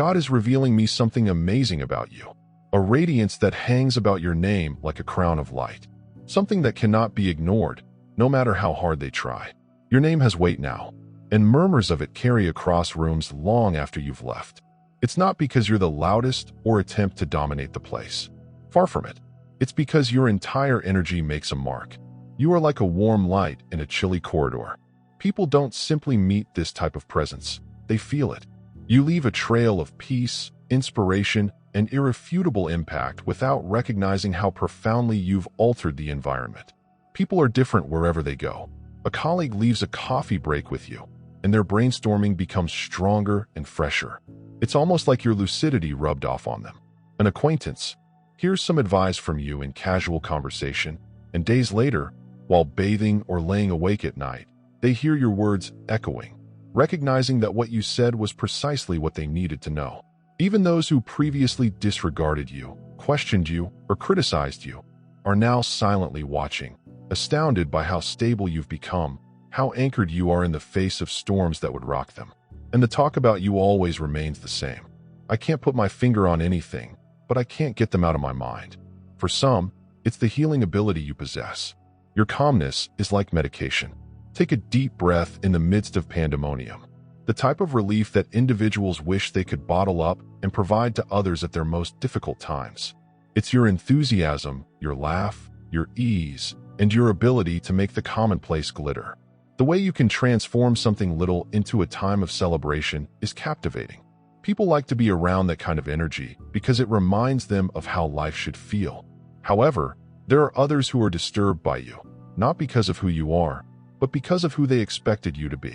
God is revealing me something amazing about you. A radiance that hangs about your name like a crown of light. Something that cannot be ignored, no matter how hard they try. Your name has weight now, and murmurs of it carry across rooms long after you've left. It's not because you're the loudest or attempt to dominate the place. Far from it. It's because your entire energy makes a mark. You are like a warm light in a chilly corridor. People don't simply meet this type of presence. They feel it. You leave a trail of peace, inspiration, and irrefutable impact without recognizing how profoundly you've altered the environment. People are different wherever they go. A colleague leaves a coffee break with you, and their brainstorming becomes stronger and fresher. It's almost like your lucidity rubbed off on them. An acquaintance hears some advice from you in casual conversation, and days later, while bathing or laying awake at night, they hear your words echoing, recognizing that what you said was precisely what they needed to know. Even those who previously disregarded you, questioned you, or criticized you are now silently watching, astounded by how stable you've become, how anchored you are in the face of storms that would rock them. And the talk about you always remains the same. I can't put my finger on anything, but I can't get them out of my mind. For some, it's the healing ability you possess. Your calmness is like medication. Take a deep breath in the midst of pandemonium. The type of relief that individuals wish they could bottle up and provide to others at their most difficult times. It's your enthusiasm, your laugh, your ease, and your ability to make the commonplace glitter. The way you can transform something little into a time of celebration is captivating. People like to be around that kind of energy because it reminds them of how life should feel. However, there are others who are disturbed by you, not because of who you are, but because of who they expected you to be.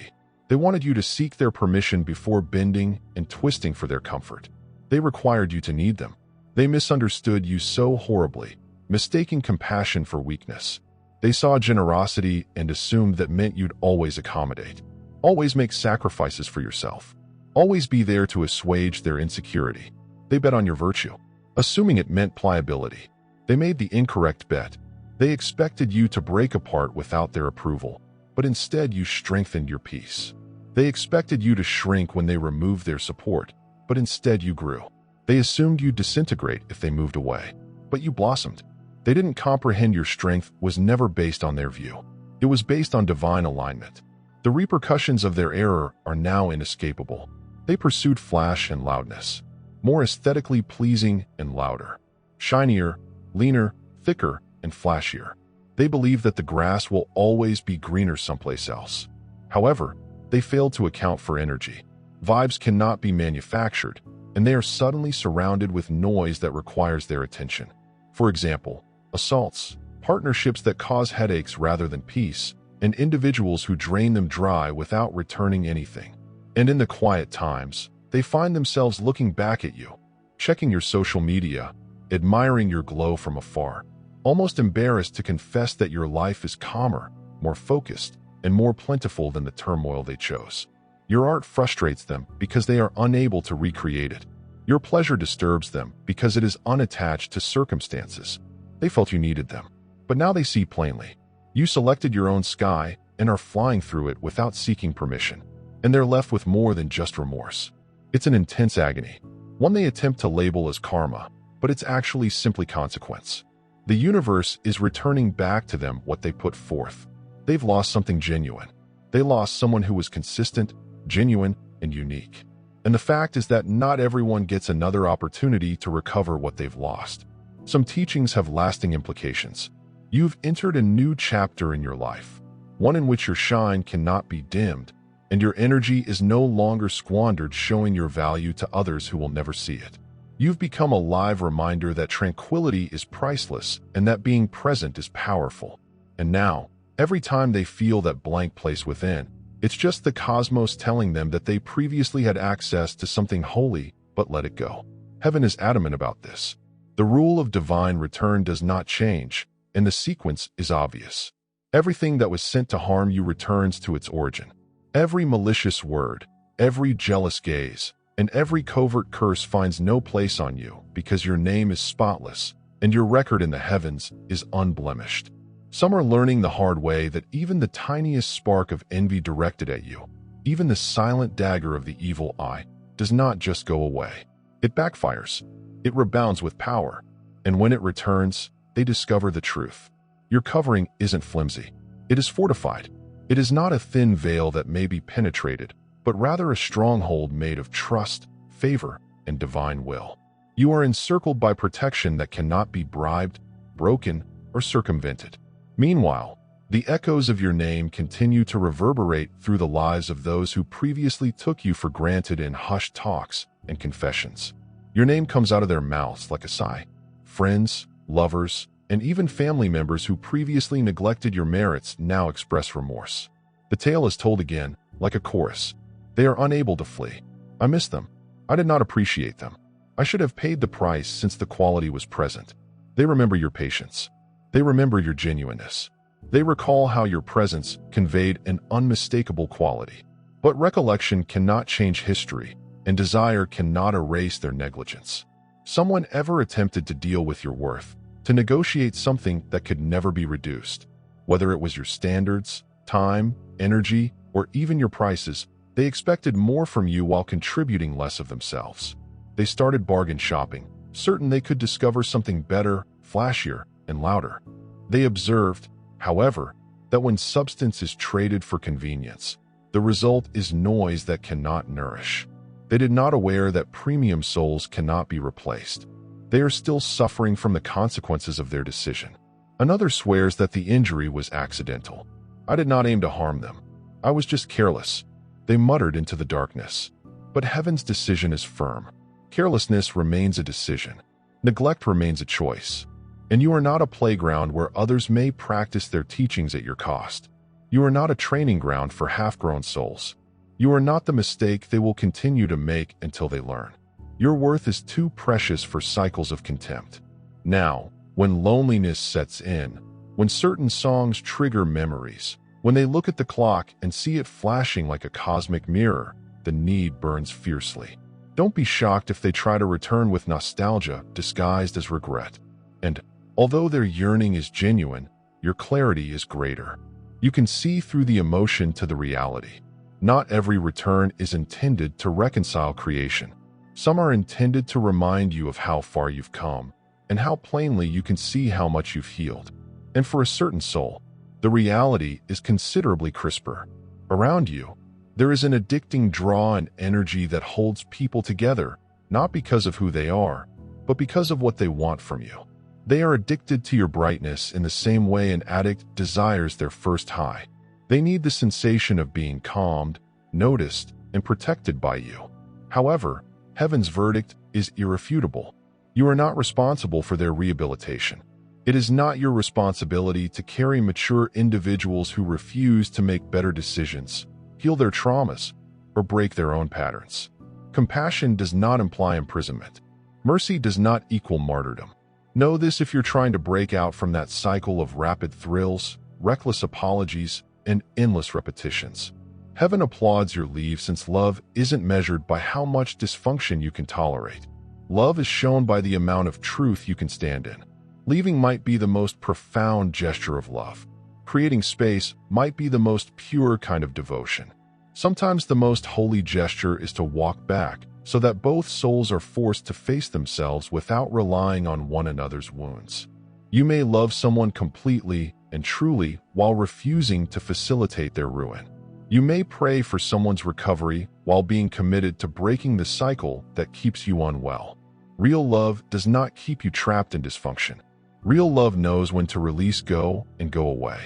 They wanted you to seek their permission before bending and twisting for their comfort. They required you to need them. They misunderstood you so horribly, mistaking compassion for weakness. They saw generosity and assumed that meant you'd always accommodate, always make sacrifices for yourself, always be there to assuage their insecurity. They bet on your virtue, assuming it meant pliability. They made the incorrect bet. They expected you to break apart without their approval, but instead you strengthened your peace. They expected you to shrink when they removed their support, but instead you grew. They assumed you'd disintegrate if they moved away, but you blossomed. They didn't comprehend your strength was never based on their view. It was based on divine alignment. The repercussions of their error are now inescapable. They pursued flash and loudness, more aesthetically pleasing and louder, shinier, leaner, thicker, and flashier. They believe that the grass will always be greener someplace else. However, they failed to account for energy. Vibes cannot be manufactured, and they are suddenly surrounded with noise that requires their attention. For example, assaults, partnerships that cause headaches rather than peace, and individuals who drain them dry without returning anything. And in the quiet times, they find themselves looking back at you, checking your social media, admiring your glow from afar, almost embarrassed to confess that your life is calmer, more focused, and more plentiful than the turmoil they chose. Your art frustrates them because they are unable to recreate it. Your pleasure disturbs them because it is unattached to circumstances. They felt you needed them, but now they see plainly. You selected your own sky and are flying through it without seeking permission, and they're left with more than just remorse. It's an intense agony, one they attempt to label as karma, but it's actually simply consequence. The universe is returning back to them what they put forth. They've lost something genuine. They lost someone who was consistent, genuine, and unique. And the fact is that not everyone gets another opportunity to recover what they've lost. Some teachings have lasting implications. You've entered a new chapter in your life, one in which your shine cannot be dimmed, and your energy is no longer squandered showing your value to others who will never see it. You've become a live reminder that tranquility is priceless and that being present is powerful. And now, every time they feel that blank place within, it's just the cosmos telling them that they previously had access to something holy, but let it go. Heaven is adamant about this. The rule of divine return does not change, and the sequence is obvious. Everything that was sent to harm you returns to its origin. Every malicious word, every jealous gaze, and every covert curse finds no place on you because your name is spotless and your record in the heavens is unblemished. Some are learning the hard way that even the tiniest spark of envy directed at you, even the silent dagger of the evil eye, does not just go away. It backfires. It rebounds with power. And when it returns, they discover the truth. Your covering isn't flimsy. It is fortified. It is not a thin veil that may be penetrated, but rather a stronghold made of trust, favor, and divine will. You are encircled by protection that cannot be bribed, broken, or circumvented. Meanwhile, the echoes of your name continue to reverberate through the lives of those who previously took you for granted in hushed talks and confessions. Your name comes out of their mouths like a sigh. Friends, lovers, and even family members who previously neglected your merits now express remorse. The tale is told again, like a chorus. They are unable to flee. I miss them. I did not appreciate them. I should have paid the price since the quality was present. They remember your patience. They remember your genuineness. They recall how your presence conveyed an unmistakable quality. But recollection cannot change history, and desire cannot erase their negligence. Someone ever attempted to deal with your worth, to negotiate something that could never be reduced. Whether it was your standards, time, energy, or even your prices, they expected more from you while contributing less of themselves. They started bargain shopping, certain they could discover something better, flashier, and louder. They observed, however, that when substance is traded for convenience, the result is noise that cannot nourish. They did not aware that premium souls cannot be replaced. They are still suffering from the consequences of their decision. Another swears that the injury was accidental. I did not aim to harm them. I was just careless. They muttered into the darkness. But heaven's decision is firm. Carelessness remains a decision. Neglect remains a choice. And you are not a playground where others may practice their teachings at your cost. You are not a training ground for half-grown souls. You are not the mistake they will continue to make until they learn. Your worth is too precious for cycles of contempt. Now, when loneliness sets in, when certain songs trigger memories, when they look at the clock and see it flashing like a cosmic mirror, the need burns fiercely. Don't be shocked if they try to return with nostalgia disguised as regret. And, although their yearning is genuine, your clarity is greater. You can see through the emotion to the reality. Not every return is intended to reconcile creation. Some are intended to remind you of how far you've come, and how plainly you can see how much you've healed. And for a certain soul, the reality is considerably crisper. Around you, there is an addicting draw and energy that holds people together, not because of who they are, but because of what they want from you. They are addicted to your brightness in the same way an addict desires their first high. They need the sensation of being calmed, noticed, and protected by you. However, heaven's verdict is irrefutable. You are not responsible for their rehabilitation. It is not your responsibility to carry mature individuals who refuse to make better decisions, heal their traumas, or break their own patterns. Compassion does not imply imprisonment. Mercy does not equal martyrdom. Know this if you're trying to break out from that cycle of rapid thrills, reckless apologies, and endless repetitions. Heaven applauds your leave since love isn't measured by how much dysfunction you can tolerate. Love is shown by the amount of truth you can stand in. Leaving might be the most profound gesture of love. Creating space might be the most pure kind of devotion. Sometimes the most holy gesture is to walk back, so that both souls are forced to face themselves without relying on one another's wounds. You may love someone completely and truly while refusing to facilitate their ruin. You may pray for someone's recovery while being committed to breaking the cycle that keeps you unwell. Real love does not keep you trapped in dysfunction. Real love knows when to release go and go away.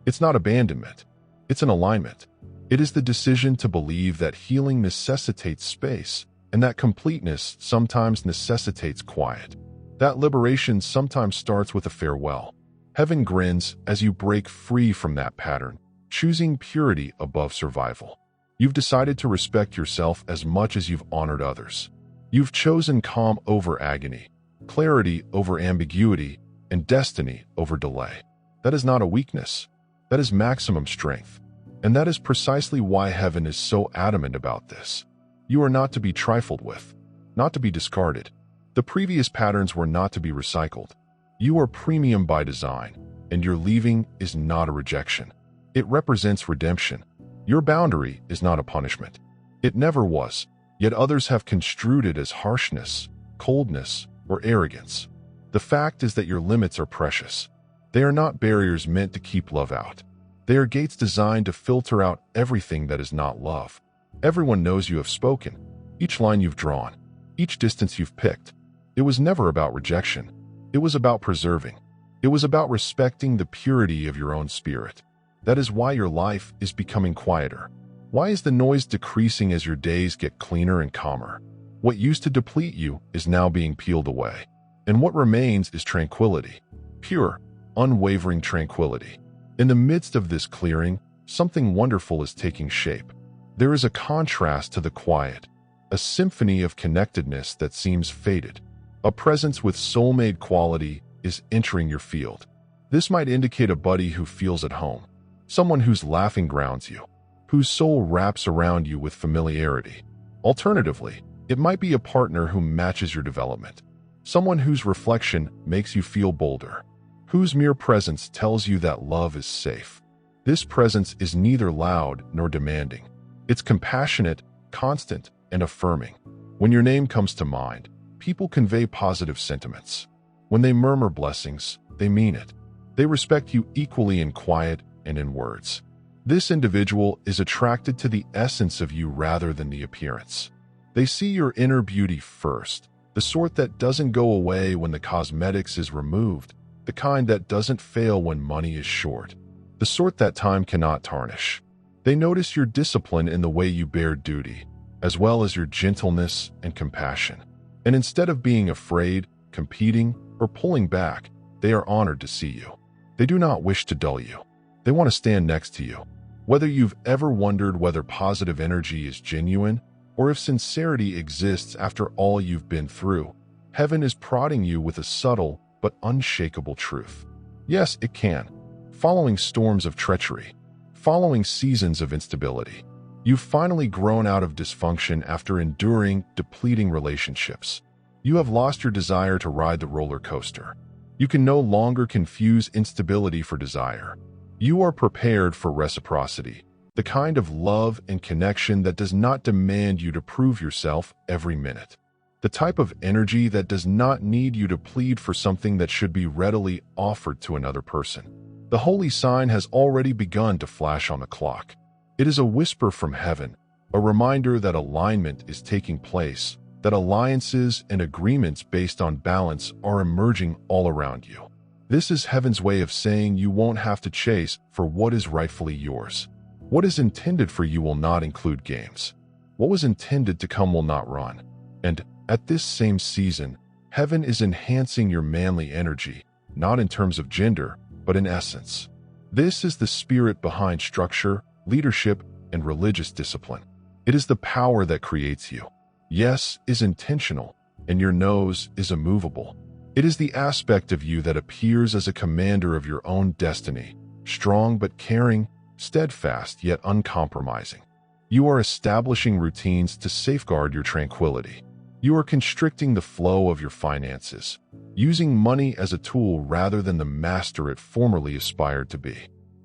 It's not abandonment. It's an alignment. It is the decision to believe that healing necessitates space, and that completeness sometimes necessitates quiet. That liberation sometimes starts with a farewell. Heaven grins as you break free from that pattern, choosing purity above survival. You've decided to respect yourself as much as you've honored others. You've chosen calm over agony, clarity over ambiguity, and destiny over delay. That is not a weakness. That is maximum strength. And that is precisely why heaven is so adamant about this. You are not to be trifled with, not to be discarded. The previous patterns were not to be recycled. You are premium by design, and your leaving is not a rejection. It represents redemption. Your boundary is not a punishment. It never was. yet others have construed it as harshness, coldness, or arrogance. The fact is that your limits are precious. They are not barriers meant to keep love out. They are gates designed to filter out everything that is not love. Everyone knows you have spoken, each line you've drawn, each distance you've picked. It was never about rejection. It was about preserving. It was about respecting the purity of your own spirit. That is why your life is becoming quieter. Why is the noise decreasing as your days get cleaner and calmer? What used to deplete you is now being peeled away. And what remains is tranquility. Pure, unwavering tranquility. In the midst of this clearing, something wonderful is taking shape. There is a contrast to the quiet, a symphony of connectedness that seems faded. A presence with soul-made quality is entering your field. This might indicate a buddy who feels at home, someone whose laughing grounds you, whose soul wraps around you with familiarity. Alternatively, it might be a partner who matches your development, someone whose reflection makes you feel bolder, whose mere presence tells you that love is safe. This presence is neither loud nor demanding. It's compassionate, constant, and affirming. When your name comes to mind, people convey positive sentiments. When they murmur blessings, they mean it. They respect you equally in quiet and in words. This individual is attracted to the essence of you rather than the appearance. They see your inner beauty first, the sort that doesn't go away when the cosmetics is removed, the kind that doesn't fail when money is short, the sort that time cannot tarnish. They notice your discipline in the way you bear duty, as well as your gentleness and compassion. And instead of being afraid, competing, or pulling back, they are honored to see you. They do not wish to dull you. They want to stand next to you. Whether you've ever wondered whether positive energy is genuine, or if sincerity exists after all you've been through, heaven is prodding you with a subtle but unshakable truth. Yes, it can. Following storms of treachery, following seasons of instability, you've finally grown out of dysfunction after enduring depleting relationships. You have lost your desire to ride the roller coaster. You can no longer confuse instability for desire. You are prepared for reciprocity, the kind of love and connection that does not demand you to prove yourself every minute. The type of energy that does not need you to plead for something that should be readily offered to another person. The holy sign has already begun to flash on the clock. It is a whisper from heaven, a reminder that alignment is taking place, that alliances and agreements based on balance are emerging all around you. This is heaven's way of saying you won't have to chase for what is rightfully yours. What is intended for you will not include games. What was intended to come will not run. And at this same season, heaven is enhancing your manly energy, not in terms of gender, but in essence. This is the spirit behind structure, leadership, and religious discipline. It is the power that creates you. Yes is intentional, and your nose is immovable. It is the aspect of you that appears as a commander of your own destiny, strong but caring, steadfast yet uncompromising. You are establishing routines to safeguard your tranquility. You are constricting the flow of your finances, using money as a tool rather than the master it formerly aspired to be.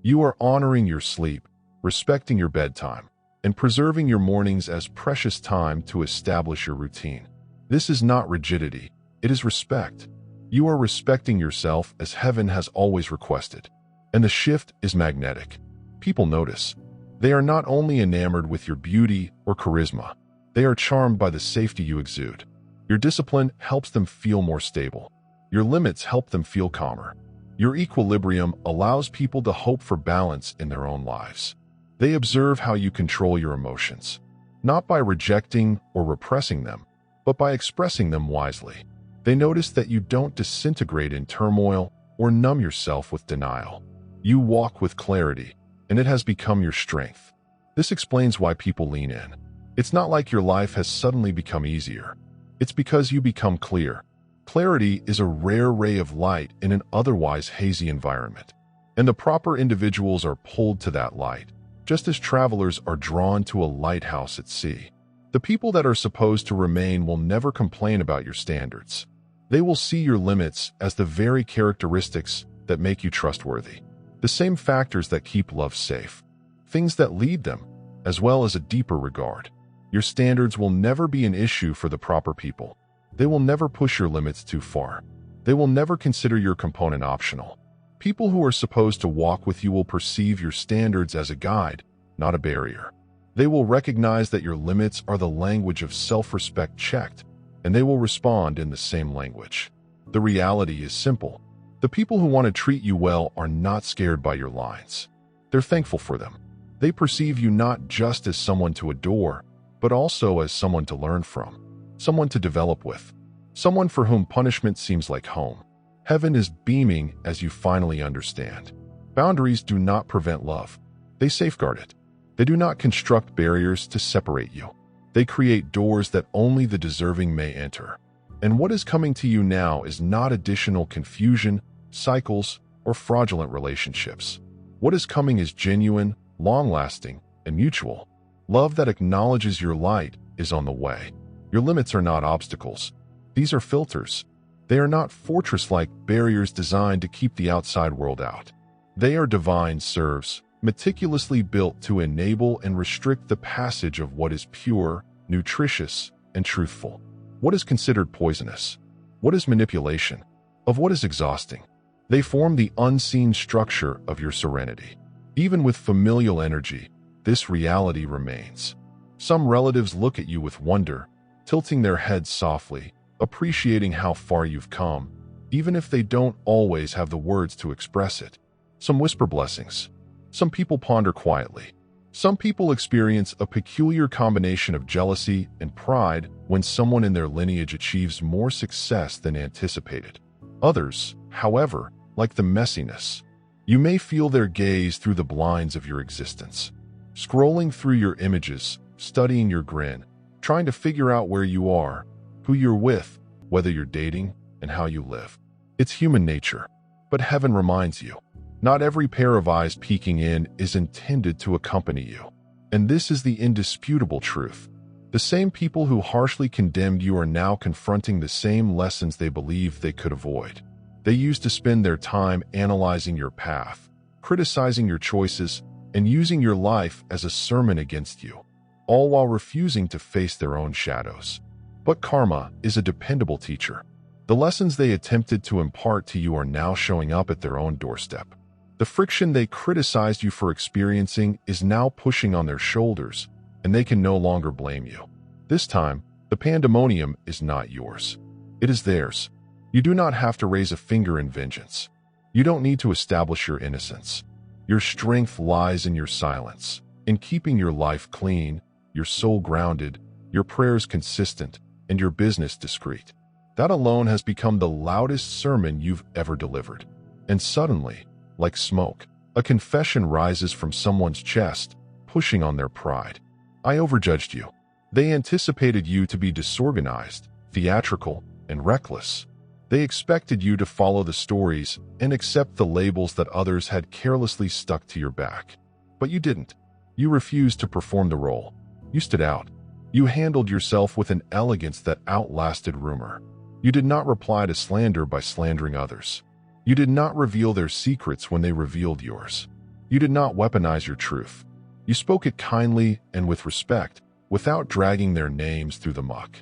You are honoring your sleep, respecting your bedtime, and preserving your mornings as precious time to establish your routine. This is not rigidity, it is respect. You are respecting yourself as heaven has always requested. And the shift is magnetic. People notice. They are not only enamored with your beauty or charisma, they are charmed by the safety you exude. Your discipline helps them feel more stable. Your limits help them feel calmer. Your equilibrium allows people to hope for balance in their own lives. They observe how you control your emotions, not by rejecting or repressing them, but by expressing them wisely. They notice that you don't disintegrate in turmoil or numb yourself with denial. You walk with clarity, and it has become your strength. This explains why people lean in. It's not like your life has suddenly become easier. It's because you become clear. Clarity is a rare ray of light in an otherwise hazy environment, and the proper individuals are pulled to that light, just as travelers are drawn to a lighthouse at sea. The people that are supposed to remain will never complain about your standards. They will see your limits as the very characteristics that make you trustworthy. The same factors that keep love safe. Things that lead them, as well as a deeper regard. Your standards will never be an issue for the proper people. They will never push your limits too far. They will never consider your component optional. People who are supposed to walk with you will perceive your standards as a guide, not a barrier. They will recognize that your limits are the language of self-respect checked, and they will respond in the same language. The reality is simple. The people who want to treat you well are not scared by your lines. They're thankful for them. They perceive you not just as someone to adore, but also as someone to learn from, someone to develop with, someone for whom punishment seems like home. Heaven is beaming as you finally understand. Boundaries do not prevent love. They safeguard it. They do not construct barriers to separate you. They create doors that only the deserving may enter. And what is coming to you now is not additional confusion, cycles, or fraudulent relationships. What is coming is genuine, long-lasting, and mutual. Love that acknowledges your light is on the way. Your limits are not obstacles. These are filters. They are not fortress-like barriers designed to keep the outside world out. They are divine serfs, meticulously built to enable and restrict the passage of what is pure, nutritious, and truthful. What is considered poisonous? What is manipulation? Of what is exhausting? They form the unseen structure of your serenity. Even with familial energy, this reality remains. Some relatives look at you with wonder, tilting their heads softly, appreciating how far you've come, even if they don't always have the words to express it. Some whisper blessings. Some people ponder quietly. Some people experience a peculiar combination of jealousy and pride when someone in their lineage achieves more success than anticipated. Others, however, like the messiness. You may feel their gaze through the blinds of your existence, scrolling through your images, studying your grin, trying to figure out where you are, who you're with, whether you're dating, and how you live. It's human nature. But heaven reminds you, not every pair of eyes peeking in is intended to accompany you. And this is the indisputable truth. The same people who harshly condemned you are now confronting the same lessons they believed they could avoid. They used to spend their time analyzing your path, criticizing your choices, and using your life as a sermon against you, all while refusing to face their own shadows. But karma is a dependable teacher. The lessons they attempted to impart to you are now showing up at their own doorstep. The friction they criticized you for experiencing is now pushing on their shoulders, and they can no longer blame you. This time, the pandemonium is not yours. It is theirs. You do not have to raise a finger in vengeance. You don't need to establish your innocence. Your strength lies in your silence, in keeping your life clean, your soul grounded, your prayers consistent, and your business discreet. That alone has become the loudest sermon you've ever delivered. And suddenly, like smoke, a confession rises from someone's chest, pushing on their pride. I overjudged you. They anticipated you to be disorganized, theatrical, and reckless. They expected you to follow the stories and accept the labels that others had carelessly stuck to your back. But you didn't. You refused to perform the role. You stood out. You handled yourself with an elegance that outlasted rumor. You did not reply to slander by slandering others. You did not reveal their secrets when they revealed yours. You did not weaponize your truth. You spoke it kindly and with respect, without dragging their names through the muck.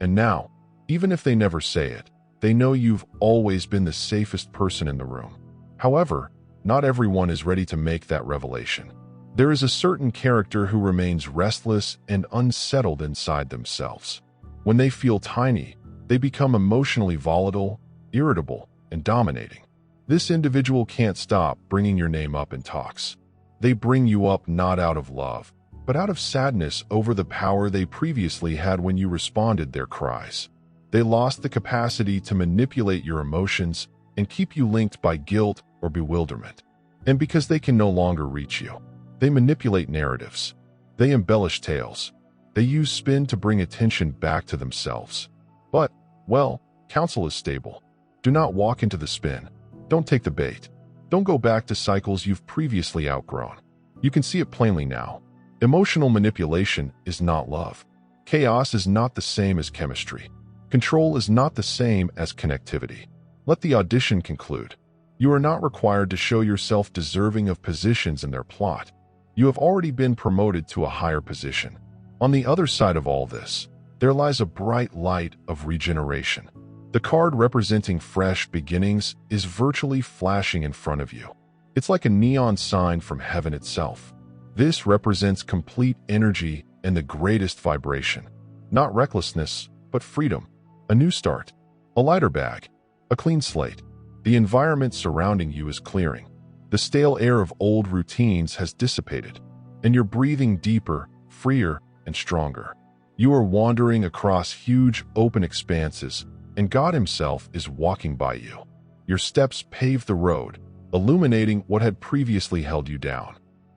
And now, even if they never say it, they know you've always been the safest person in the room. However, not everyone is ready to make that revelation. There is a certain character who remains restless and unsettled inside themselves. When they feel tiny, they become emotionally volatile, irritable, and dominating. This individual can't stop bringing your name up in talks. They bring you up not out of love, but out of sadness over the power they previously had when you responded their cries. They lost the capacity to manipulate your emotions and keep you linked by guilt or bewilderment. And because they can no longer reach you, they manipulate narratives. They embellish tales. They use spin to bring attention back to themselves. But, well, counsel is stable. Do not walk into the spin. Don't take the bait. Don't go back to cycles you've previously outgrown. You can see it plainly now. Emotional manipulation is not love. Chaos is not the same as chemistry. Control is not the same as connectivity. Let the audition conclude. You are not required to show yourself deserving of positions in their plot. You have already been promoted to a higher position. On the other side of all this, there lies a bright light of regeneration. The card representing fresh beginnings is virtually flashing in front of you. It's like a neon sign from heaven itself. This represents complete energy and the greatest vibration. Not recklessness, but freedom. A new start. A lighter bag. A clean slate. The environment surrounding you is clearing. The stale air of old routines has dissipated, and you're breathing deeper, freer, and stronger. You are wandering across huge, open expanses, and God Himself is walking by you. Your steps pave the road, illuminating what had previously held you down.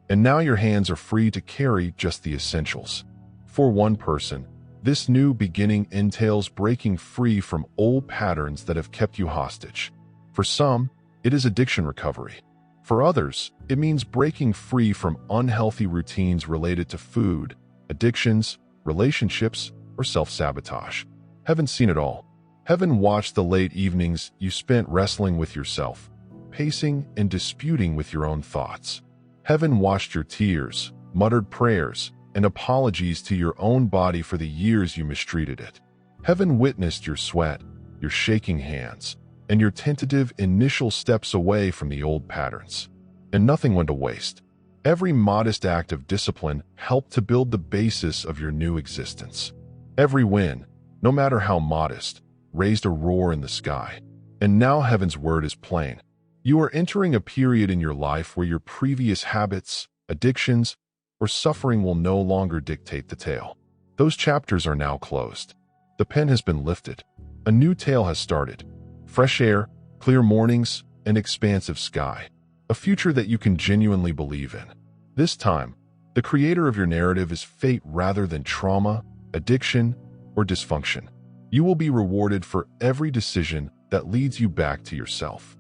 And now your hands are free to carry just the essentials. For one person, this new beginning entails breaking free from old patterns that have kept you hostage. For some, it is addiction recovery. For others, it means breaking free from unhealthy routines related to food, addictions, relationships, or self-sabotage. Heaven's seen it all. Heaven watched the late evenings you spent wrestling with yourself, pacing and disputing with your own thoughts. Heaven watched your tears, muttered prayers, and apologies to your own body for the years you mistreated it. Heaven witnessed your sweat, your shaking hands, and your tentative initial steps away from the old patterns. And nothing went to waste. Every modest act of discipline helped to build the basis of your new existence. Every win, no matter how modest, raised a roar in the sky. And now Heaven's word is plain. You are entering a period in your life where your previous habits, addictions, or suffering will no longer dictate the tale. Those chapters are now closed. The pen has been lifted. A new tale has started. Fresh air, clear mornings, and expansive sky. A future that you can genuinely believe in. This time, the creator of your narrative is fate rather than trauma, addiction, or dysfunction. You will be rewarded for every decision that leads you back to yourself.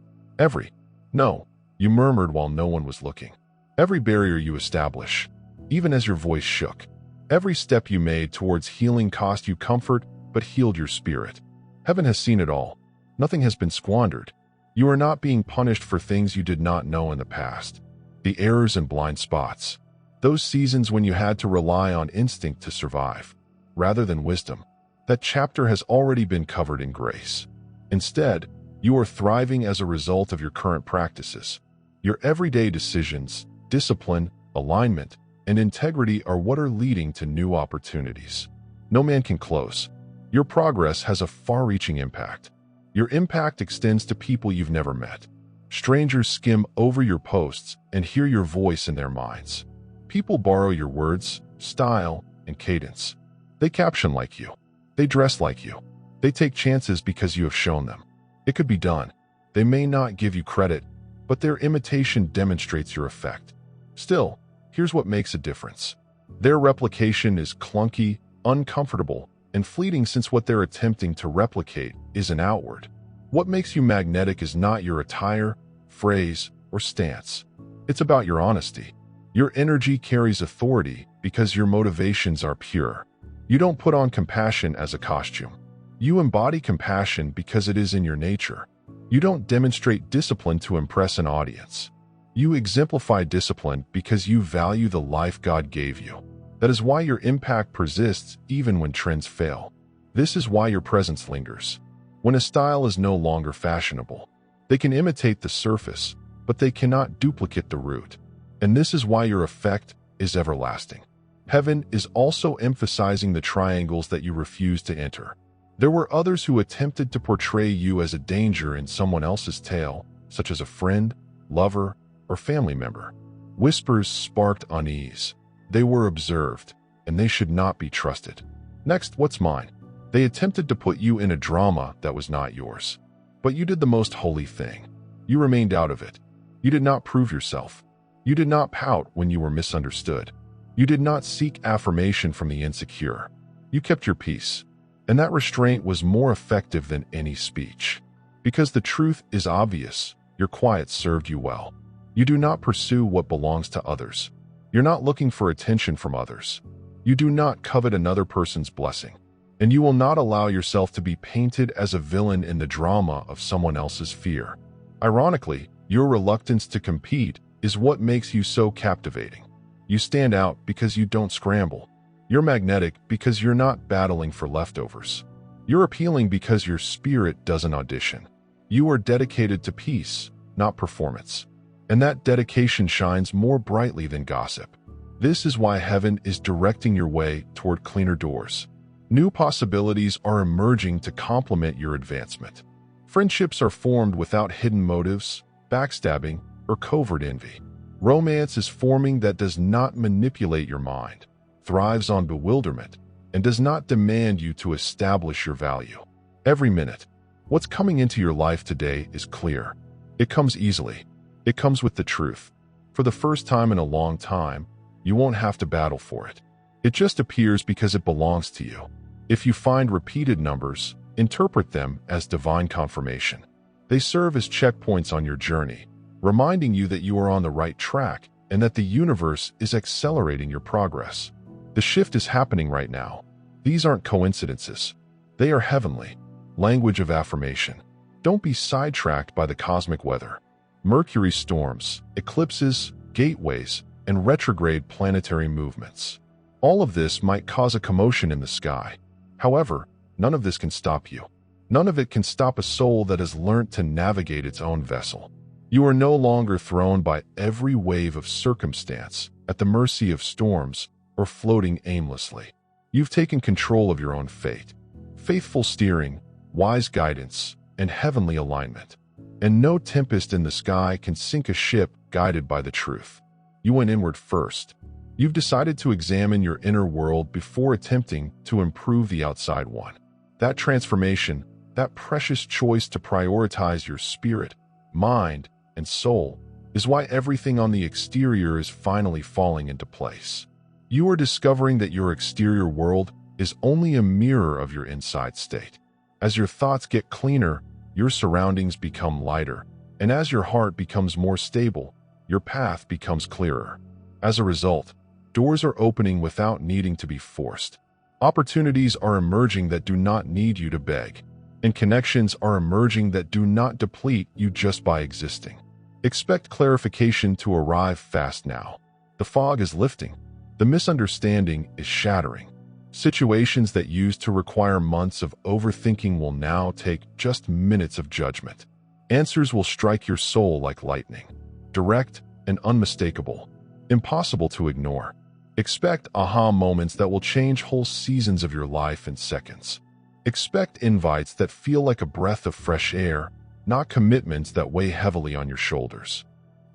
No, you murmured while no one was looking. Every barrier you establish, even as your voice shook. Every step you made towards healing cost you comfort, but healed your spirit. Heaven has seen it all. Nothing has been squandered. You are not being punished for things you did not know in the past. The errors and blind spots. Those seasons when you had to rely on instinct to survive, rather than wisdom. That chapter has already been covered in grace. Instead, you are thriving as a result of your current practices. Your everyday decisions, discipline, alignment, and integrity are what are leading to new opportunities. No man can close. Your progress has a far-reaching impact. Your impact extends to people you've never met. Strangers skim over your posts and hear your voice in their minds. People borrow your words, style, and cadence. They caption like you. They dress like you. They take chances because you have shown them. It could be done. They may not give you credit, but their imitation demonstrates your effect. Still, here's what makes a difference. Their replication is clunky, uncomfortable, and fleeting since what they're attempting to replicate isn't outward. What makes you magnetic is not your attire, phrase, or stance. It's about your honesty. Your energy carries authority because your motivations are pure. You don't put on compassion as a costume. You embody compassion because it is in your nature. You don't demonstrate discipline to impress an audience. You exemplify discipline because you value the life God gave you. That is why your impact persists even when trends fail. This is why your presence lingers. When a style is no longer fashionable, they can imitate the surface, but they cannot duplicate the root. And this is why your effect is everlasting. Heaven is also emphasizing the triangles that you refuse to enter. There were others who attempted to portray you as a danger in someone else's tale, such as a friend, lover, or family member. Whispers sparked unease. They were observed, and they should not be trusted. Next, what's mine? They attempted to put you in a drama that was not yours. But you did the most holy thing. You remained out of it. You did not prove yourself. You did not pout when you were misunderstood. You did not seek affirmation from the insecure. You kept your peace. And that restraint was more effective than any speech. Because the truth is obvious, your quiet served you well. You do not pursue what belongs to others. You're not looking for attention from others. You do not covet another person's blessing. And you will not allow yourself to be painted as a villain in the drama of someone else's fear. Ironically, your reluctance to compete is what makes you so captivating. You stand out because you don't scramble. You're magnetic because you're not battling for leftovers. You're appealing because your spirit doesn't audition. You are dedicated to peace, not performance. And that dedication shines more brightly than gossip. This is why heaven is directing your way toward cleaner doors. New possibilities are emerging to complement your advancement. Friendships are formed without hidden motives, backstabbing, or covert envy. Romance is forming that does not manipulate your mind, thrives on bewilderment, and does not demand you to establish your value. Every minute, what's coming into your life today is clear. It comes easily. It comes with the truth. For the first time in a long time, you won't have to battle for it. It just appears because it belongs to you. If you find repeated numbers, interpret them as divine confirmation. They serve as checkpoints on your journey, reminding you that you are on the right track and that the universe is accelerating your progress. The shift is happening right now. These aren't coincidences. They are heavenly. Language of affirmation. Don't be sidetracked by the cosmic weather. Mercury storms, eclipses, gateways, and retrograde planetary movements. All of this might cause a commotion in the sky. However, none of this can stop you. None of it can stop a soul that has learned to navigate its own vessel. You are no longer thrown by every wave of circumstance, at the mercy of storms, or floating aimlessly. You've taken control of your own fate. Faithful steering, wise guidance, and heavenly alignment. And no tempest in the sky can sink a ship guided by the truth. You went inward first. You've decided to examine your inner world before attempting to improve the outside one. That transformation, that precious choice to prioritize your spirit, mind, and soul, is why everything on the exterior is finally falling into place. You are discovering that your exterior world is only a mirror of your inside state. As your thoughts get cleaner, your surroundings become lighter, and as your heart becomes more stable, your path becomes clearer. As a result, doors are opening without needing to be forced. Opportunities are emerging that do not need you to beg, and connections are emerging that do not deplete you just by existing. Expect clarification to arrive fast now. The fog is lifting. The misunderstanding is shattering. Situations that used to require months of overthinking will now take just minutes of judgment. Answers will strike your soul like lightning, direct and unmistakable, impossible to ignore. Expect aha moments that will change whole seasons of your life in seconds. Expect invites that feel like a breath of fresh air, not commitments that weigh heavily on your shoulders.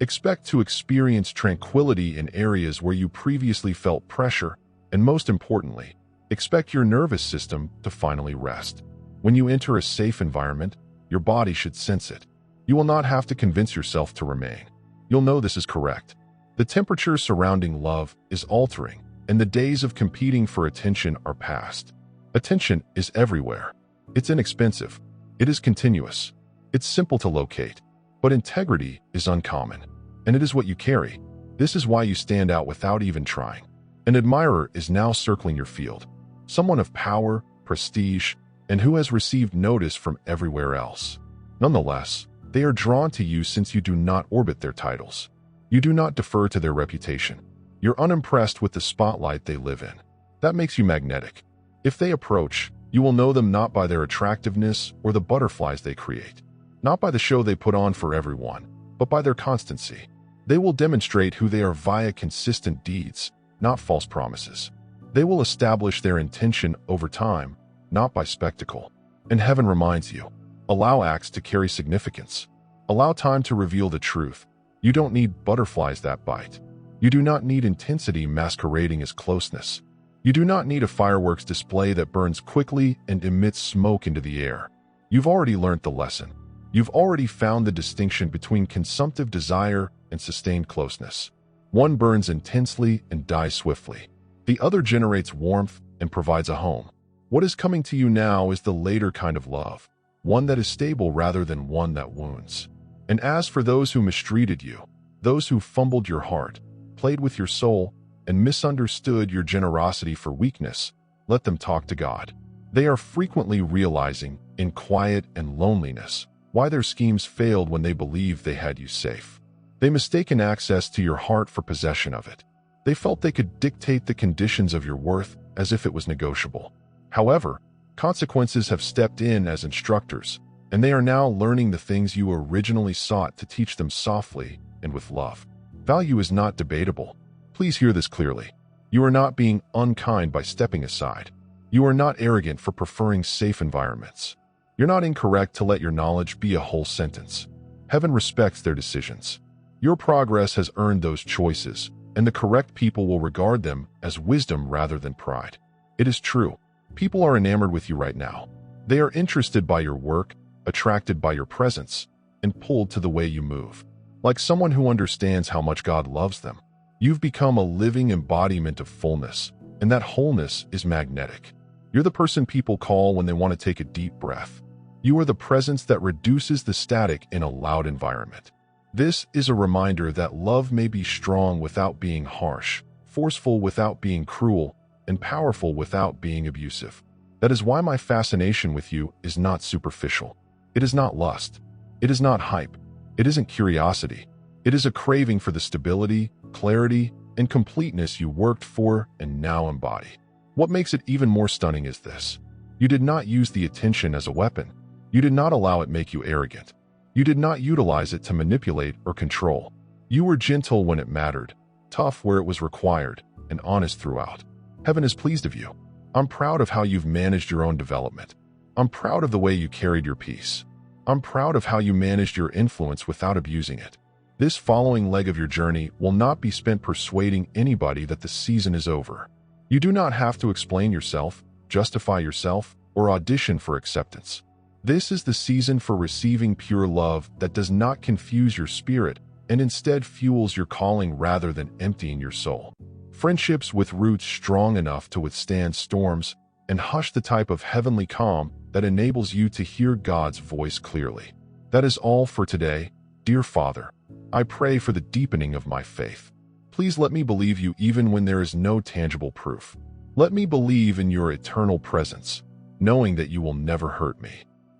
Expect to experience tranquility in areas where you previously felt pressure, and most importantly, expect your nervous system to finally rest. When you enter a safe environment, your body should sense it. You will not have to convince yourself to remain. You'll know this is correct. The temperature surrounding love is altering, and the days of competing for attention are past. Attention is everywhere. It's inexpensive. It is continuous. It's simple to locate. But integrity is uncommon, and it is what you carry. This is why you stand out without even trying. An admirer is now circling your field. Someone of power, prestige, and who has received notice from everywhere else. Nonetheless, they are drawn to you since you do not orbit their titles. You do not defer to their reputation. You're unimpressed with the spotlight they live in. That makes you magnetic. If they approach, you will know them not by their attractiveness or the butterflies they create, not by the show they put on for everyone, but by their constancy. They will demonstrate who they are via consistent deeds, not false promises. They will establish their intention over time, not by spectacle. And heaven reminds you, allow acts to carry significance. Allow time to reveal the truth. You don't need butterflies that bite. You do not need intensity masquerading as closeness. You do not need a fireworks display that burns quickly and emits smoke into the air. You've already learned the lesson. You've already found the distinction between consumptive desire and sustained closeness. One burns intensely and dies swiftly. The other generates warmth and provides a home. What is coming to you now is the later kind of love, one that is stable rather than one that wounds. And as for those who mistreated you, those who fumbled your heart, played with your soul, and misunderstood your generosity for weakness, let them talk to God. They are frequently realizing, in quiet and loneliness, why their schemes failed when they believed they had you safe. They mistaken access to your heart for possession of it. They felt they could dictate the conditions of your worth as if it was negotiable. However, consequences have stepped in as instructors, and they are now learning the things you originally sought to teach them softly and with love. Value is not debatable. Please hear this clearly. You are not being unkind by stepping aside. You are not arrogant for preferring safe environments. You're not incorrect to let your knowledge be a whole sentence. Heaven respects their decisions. Your progress has earned those choices, and the correct people will regard them as wisdom rather than pride. It is true. People are enamored with you right now. They are interested by your work, attracted by your presence, and pulled to the way you move. Like someone who understands how much God loves them. You've become a living embodiment of fullness, and that wholeness is magnetic. You're the person people call when they want to take a deep breath. You are the presence that reduces the static in a loud environment. This is a reminder that love may be strong without being harsh, forceful without being cruel, and powerful without being abusive. That is why my fascination with you is not superficial. It is not lust. It is not hype. It isn't curiosity. It is a craving for the stability, clarity, and completeness you worked for and now embody. What makes it even more stunning is this. You did not use the attention as a weapon. You did not allow it make you arrogant. You did not utilize it to manipulate or control. You were gentle when it mattered, tough where it was required, and honest throughout. Heaven is pleased of you. I'm proud of how you've managed your own development. I'm proud of the way you carried your peace. I'm proud of how you managed your influence without abusing it. This following leg of your journey will not be spent persuading anybody that the season is over. You do not have to explain yourself, justify yourself, or audition for acceptance. This is the season for receiving pure love that does not confuse your spirit and instead fuels your calling rather than emptying your soul. Friendships with roots strong enough to withstand storms and hush the type of heavenly calm that enables you to hear God's voice clearly. That is all for today, dear Father. I pray for the deepening of my faith. Please let me believe you even when there is no tangible proof. Let me believe in your eternal presence, knowing that you will never hurt me.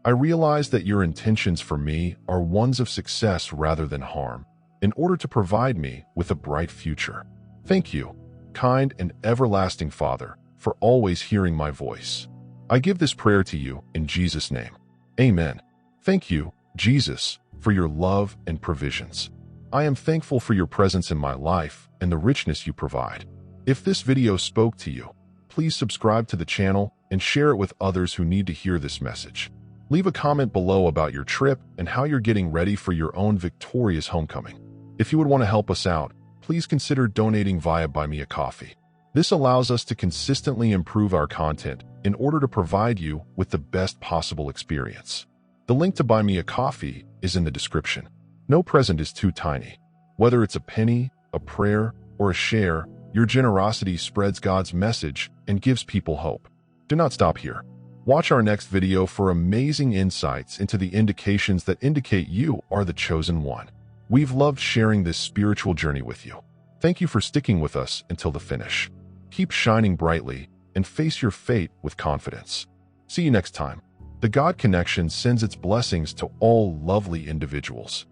I realize that your intentions for me are ones of success rather than harm, in order to provide me with a bright future. Thank you, kind and everlasting Father, for always hearing my voice. I give this prayer to you in Jesus' name. Amen. Thank you, Jesus, for your love and provisions. I am thankful for your presence in my life and the richness you provide. If this video spoke to you, please subscribe to the channel and share it with others who need to hear this message. Leave a comment below about your trip and how you're getting ready for your own victorious homecoming. If you would want to help us out, please consider donating via Buy Me a Coffee. This allows us to consistently improve our content in order to provide you with the best possible experience. The link to Buy Me a Coffee is in the description. No present is too tiny. Whether it's a penny, a prayer, or a share, your generosity spreads God's message and gives people hope. Do not stop here. Watch our next video for amazing insights into the indications that indicate you are the chosen one. We've loved sharing this spiritual journey with you. Thank you for sticking with us until the finish. Keep shining brightly and face your fate with confidence. See you next time. The God Connection sends its blessings to all lovely individuals.